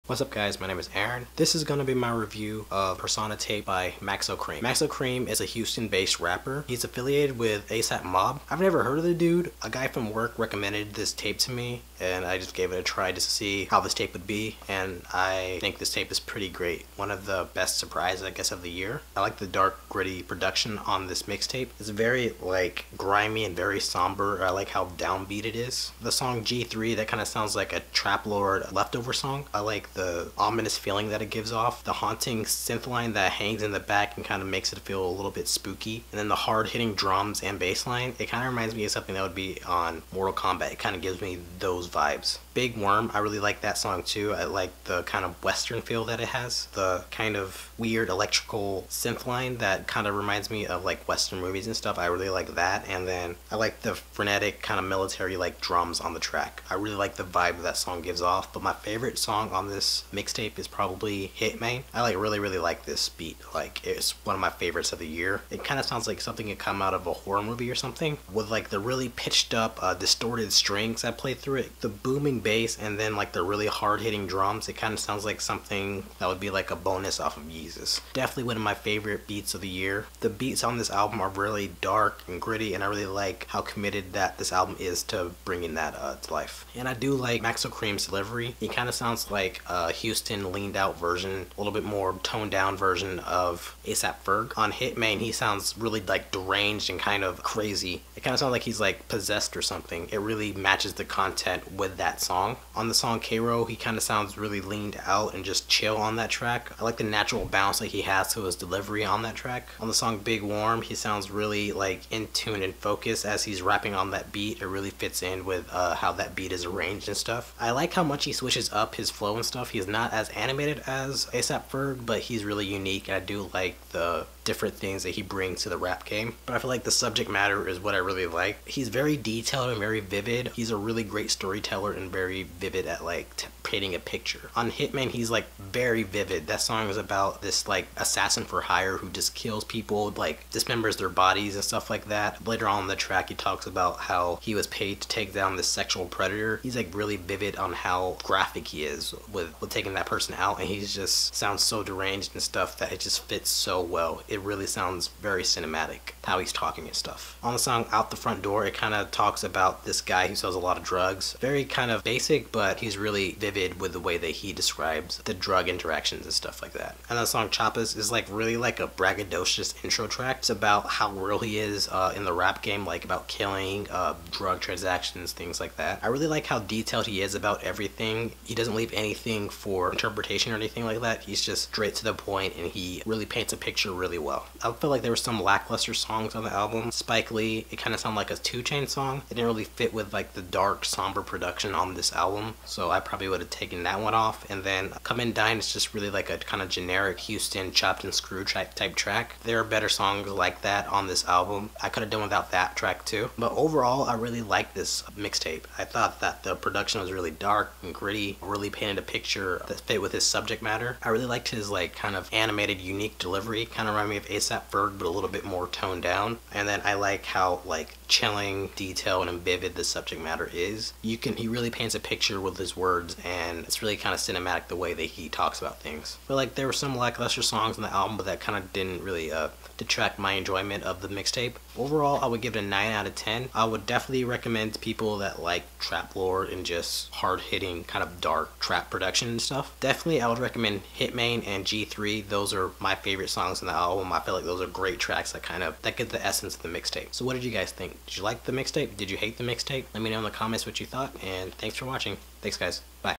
What's up guys, my name is Aaron. This is going to be my review of Persona Tape by Maxo Kream. Maxo Kream is a Houston based rapper. He's affiliated with ASAP Mob. I've never heard of the dude. A guy from work recommended this tape to me and I just gave it a try just to see how this tape would be, and I think this tape is pretty great. One of the best surprises I guess of the year. I like the dark gritty production on this mixtape. It's very like grimy and very somber. I like how downbeat it is. The song G3, that kind of sounds like a Trap Lord Leftover song. I like the ominous feeling that it gives off. The haunting synth line that hangs in the back and kind of makes it feel a little bit spooky. And then the hard hitting drums and bass line, it kind of reminds me of something that would be on Mortal Kombat. It kind of gives me those vibes. Big Worm, I really like that song too. I like the kind of western feel that it has. The kind of weird electrical synth line that kind of reminds me of like western movies and stuff. I really like that. And then I like the frenetic kind of military like drums on the track. I really like the vibe that song gives off. But my favorite song on this mixtape is probably Hitman. I like really like this beat. Like, it's one of my favorites of the year. It kind of sounds like something that come out of a horror movie or something, with like the really pitched up distorted strings that play through it, the booming bass, and then like the really hard hitting drums. It kind of sounds like something that would be like a bonus off of Yeezus. Definitely one of my favorite beats of the year. The beats on this album are really dark and gritty, and I really like how committed that this album is to bringing that to life. And I do like Maxo Kream's delivery. He kind of sounds like Houston leaned out version, a little bit more toned down version of ASAP Ferg. On Hitman, he sounds really like deranged and kind of crazy. It kind of sounds like he's like possessed or something. It really matches the content with that song. On the song K-Row, he kind of sounds really leaned out and just chill on that track. I like the natural bounce that he has to his delivery on that track. On the song Big Worm, he sounds really like in tune and focused as he's rapping on that beat. It really fits in with how that beat is arranged and stuff. I like how much he switches up his flow and stuff. He's not as animated as ASAP Ferg, but he's really unique, and I do like the different things that he brings to the rap game. But I feel like the subject matter is what I really like. He's very detailed and very vivid. He's a really great storyteller and very vivid at like painting a picture. On Hitman, he's like very vivid. That song is about this like assassin for hire who just kills people, like dismembers their bodies and stuff like that. Later on in the track, he talks about how he was paid to take down this sexual predator. He's like really vivid on how graphic he is with taking that person out, and he's just sounds so deranged and stuff that it just fits so well. It really sounds very cinematic how he's talking and stuff. On the song Out the Front Door, it kind of talks about this guy who sells a lot of drugs. Very kind of basic, but he's really vivid with the way that he describes the drug interactions and stuff like that. And the song Choppas is like really like a braggadocious intro track. It's about how real he is in the rap game, like about killing, drug transactions, things like that. I really like how detailed he is about everything. He doesn't leave anything for interpretation or anything like that. He's just straight to the point, and he really paints a picture really well. I feel like there were some lackluster songs on the album. Spike Lee, it kind of sounded like a 2 Chainz song. It didn't really fit with like the dark, somber production on this album, so I probably would have taken that one off. And then Comin, Dine is just really like a kind of generic Houston chopped and screwed type track. There are better songs like that on this album. I could have done without that track too. But overall, I really like this mixtape. I thought that the production was really dark and gritty, really painted a picture that fit with his subject matter. I really liked his like kind of animated, unique delivery. Kind of reminded me of ASAP Ferg, but a little bit more toned down. And then I like how like chilling, detailed, and vivid the subject matter is. He really paints a picture with his words, and it's really kind of cinematic the way that he talks about things. But like there were some lackluster songs on the album, but that kind of didn't really detract my enjoyment of the mixtape. Overall, I would give it a 9 out of 10. I would definitely recommend to people that like Trap Lord and just hard-hitting kind of dark trap production and stuff. Definitely I would recommend Hitman and G3. Those are my favorite songs on the album. I feel like those are great tracks that get the essence of the mixtape. So what did you guys think? Did you like the mixtape? Did you hate the mixtape? Let me know in the comments what you thought, and thanks for watching. Thanks guys. Bye.